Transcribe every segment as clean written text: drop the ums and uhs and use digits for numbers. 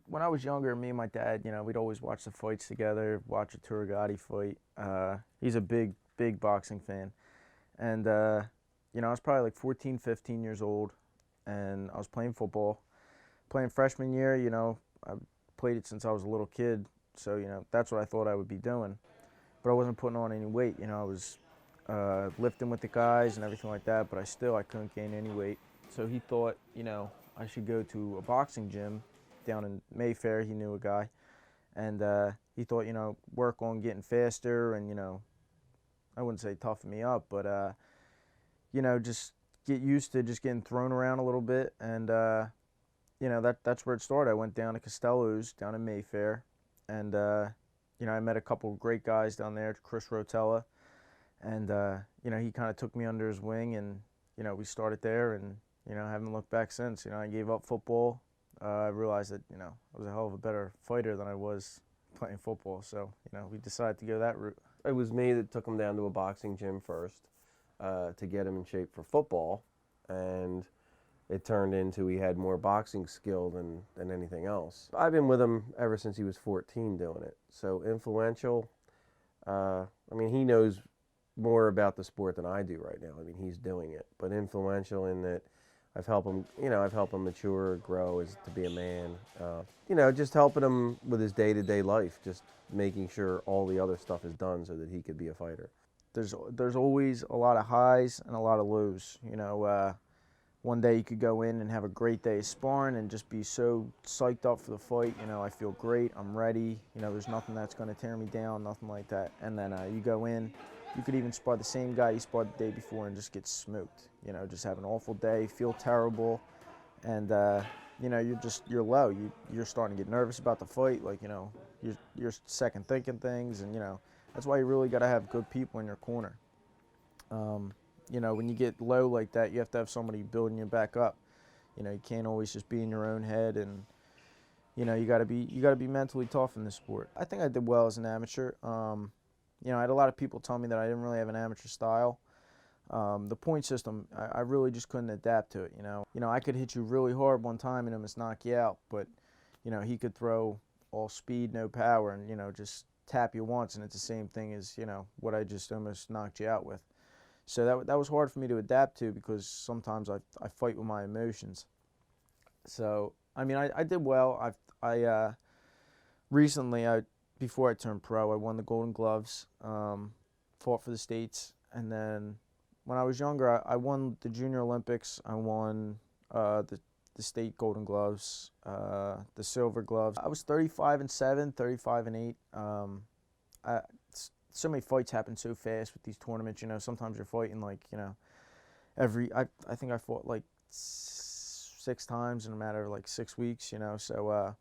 When I was younger, me and my dad, we'd always watch the fights together, watch a Turagati fight. He's a big boxing fan. And, I was probably like 14, 15 years old, and I was playing football. Playing freshman year, I played it since I was a little kid, so, that's what I thought I would be doing. But I wasn't putting on any weight, I was lifting with the guys and everything like that, but I couldn't gain any weight. So he thought, I should go to a boxing gym down in Mayfair. He knew a guy, and he thought, work on getting faster and, I wouldn't say toughen me up, but, just get used to just getting thrown around a little bit. And, that's where it started. I went down to Costello's down in Mayfair, and, I met a couple of great guys down there, Chris Rotella, and, he kind of took me under his wing, and, we started there, and, haven't looked back since. I gave up football. I realized that, I was a hell of a better fighter than I was playing football. So, we decided to go that route. It was me that took him down to a boxing gym first to get him in shape for football, and it turned into he had more boxing skill than anything else. I've been with him ever since he was 14 doing it. So influential. He knows more about the sport than I do right now. He's doing it, but influential in that I've helped him mature, grow as to be a man. Just helping him with his day-to-day life, just making sure all the other stuff is done so that he could be a fighter. There's always a lot of highs and a lot of lows. One day you could go in and have a great day of sparring and just be so psyched up for the fight. I feel great, I'm ready. There's nothing that's going to tear me down, nothing like that. And then you go in, you could even spar the same guy you sparred the day before and just get smoked. Just have an awful day, feel terrible, and you're low. You're starting to get nervous about the fight. Like you're second thinking things, and that's why you really got to have good people in your corner. When you get low like that, you have to have somebody building you back up. You can't always just be in your own head, and you got to be mentally tough in this sport. I think I did well as an amateur. I had a lot of people tell me that I didn't really have an amateur style. The point system, I really just couldn't adapt to it. I could hit you really hard one time and almost knock you out, but he could throw all speed, no power, and just tap you once, and it's the same thing as what I just almost knocked you out with. So that was hard for me to adapt to, because sometimes I fight with my emotions. So I did well. Recently, before I turned pro, I won the Golden Gloves, fought for the states, and then when I was younger, I won the Junior Olympics. I won the state Golden Gloves, the Silver Gloves. I was 35-7, 35-8. So many fights happen so fast with these tournaments. Sometimes you're fighting like I think I fought like 6 times in a matter of like 6 weeks. So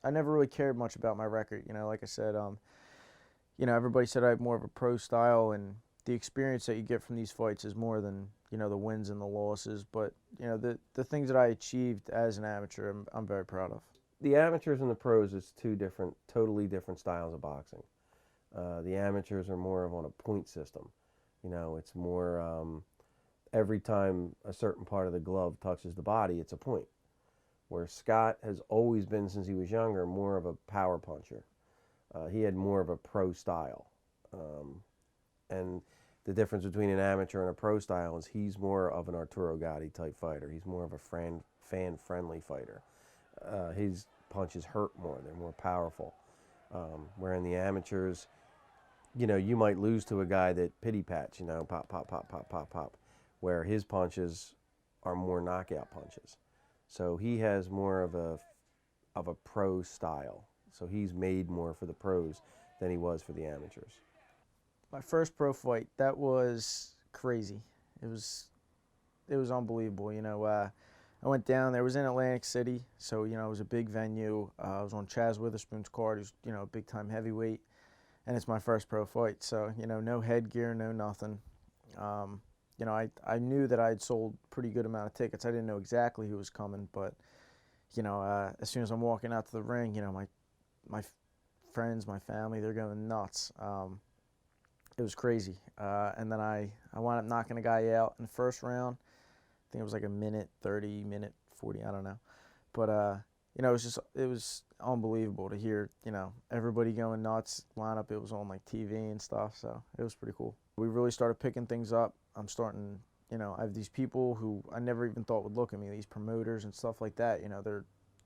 I never really cared much about my record. Like I said, everybody said I have more of a pro style, and the experience that you get from these fights is more than the wins and the losses. But the things that I achieved as an amateur, I'm very proud of. The amateurs and the pros is two totally different styles of boxing. The amateurs are more of on a point system. It's more every time a certain part of the glove touches the body, it's a point. Where Scott has always been, since he was younger, more of a power puncher. He had more of a pro style. And the difference between an amateur and a pro style is he's more of an Arturo Gatti type fighter. He's more of a fan-friendly fighter. His punches hurt more. They're more powerful. Where in the amateurs, you might lose to a guy that pity-pats, pop, pop, pop, pop, pop, pop, where his punches are more knockout punches. So he has more of a pro style. So he's made more for the pros than he was for the amateurs. My first pro fight, that was crazy. It was unbelievable. I went down there. It was in Atlantic City, so it was a big venue. I was on Chaz Witherspoon's card, who's a big time heavyweight, and it's my first pro fight. So no headgear, no nothing. I knew that I had sold a pretty good amount of tickets. I didn't know exactly who was coming, but as soon as I'm walking out to the ring, my friends, my family, they're going nuts. It was crazy. And then I wound up knocking a guy out in the first round. I think it was like a minute 30, minute 40, I don't know. But it was unbelievable to hear, everybody going nuts, lineup. It was on like TV and stuff, so it was pretty cool. We really started picking things up. I'm starting, I have these people who I never even thought would look at me, these promoters and stuff like that.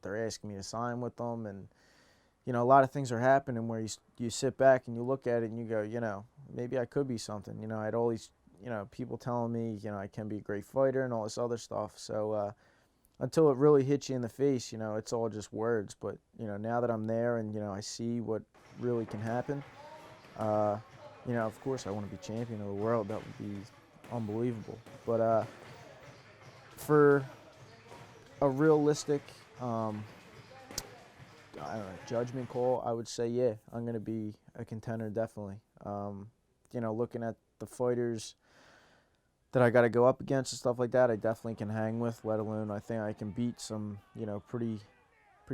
They're asking me to sign with them, and a lot of things are happening where you sit back and you look at it and you go, maybe I could be something. I had all these, people telling me, I can be a great fighter and all this other stuff. So until it really hits you in the face, it's all just words. But, now that I'm there and, I see what really can happen, of course I want to be champion of the world. That would be unbelievable. But for a realistic, I don't know, judgment call, I would say, yeah, I'm going to be a contender, definitely. Looking at the fighters that I got to go up against and stuff like that, I definitely can hang with, let alone I think I can beat some, pretty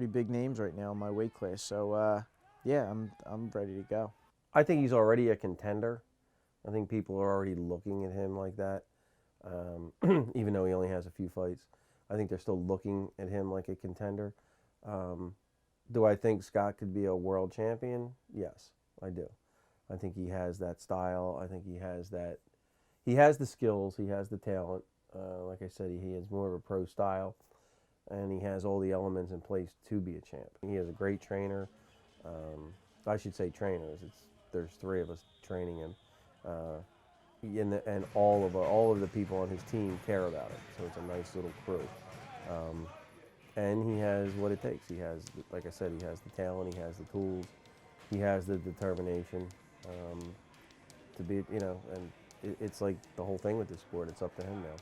big names right now in my weight class. So, yeah, I'm ready to go. I think he's already a contender. I think people are already looking at him like that, even though he only has a few fights. I think they're still looking at him like a contender. Do I think Scott could be a world champion? Yes, I do. I think he has that style. I think he has that. He has the skills. He has the talent. Like I said, he has more of a pro style, and he has all the elements in place to be a champ. He has a great trainer. I should say trainers. There's 3 of us training him, and all of the people on his team care about it. So it's a nice little crew. And he has what it takes. He has, like I said, he has the talent, he has the tools, he has the determination to be, and it's like the whole thing with this sport. It's up to him now.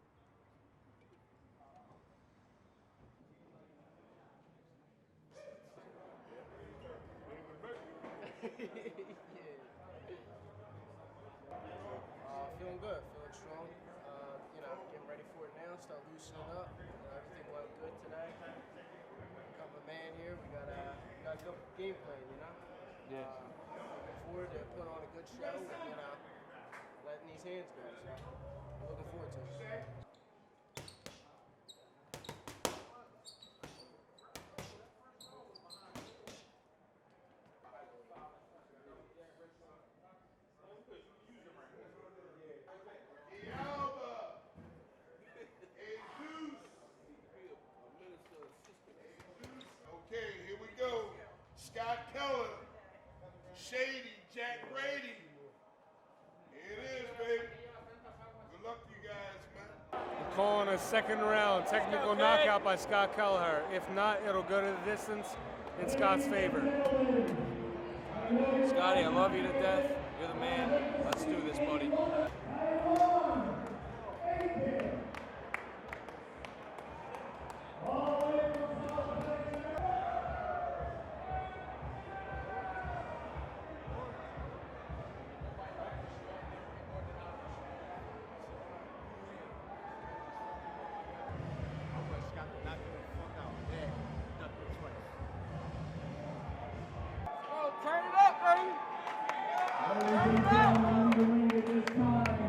Feeling good, feeling strong. Getting ready for it now. Start loosening up. Everything went good today. Couple of man here. We got a good game plan. Yeah. Looking forward to putting on a good show and letting these hands go. So looking forward to it. Okay, here we go. Scott Kelleher, Shady, Jack Brady. Here it is, baby. Good luck to you guys, man. I'm calling a second round technical knockout by Scott Kelleher. If not, it'll go to the distance in Scott's favor. Scotty, I love you to death. You're the man. Let's do this, buddy. Turn it up, baby! Turn it up!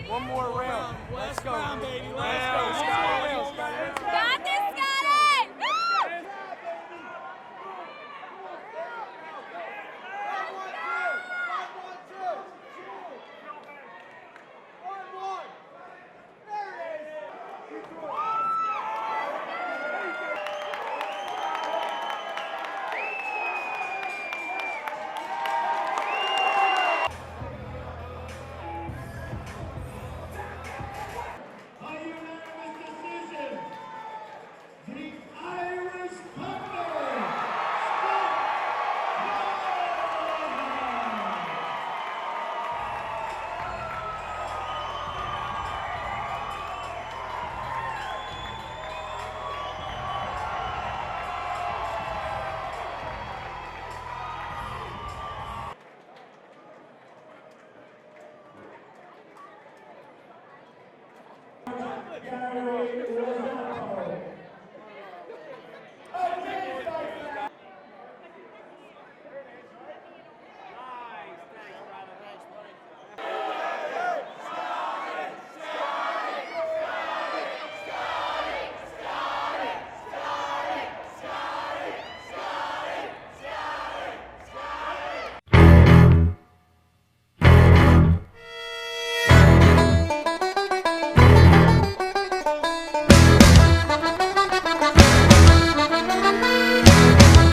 One more round. Let's go. baby. Let's go. Scott. Got this, Scotty! Woo! Kelleher.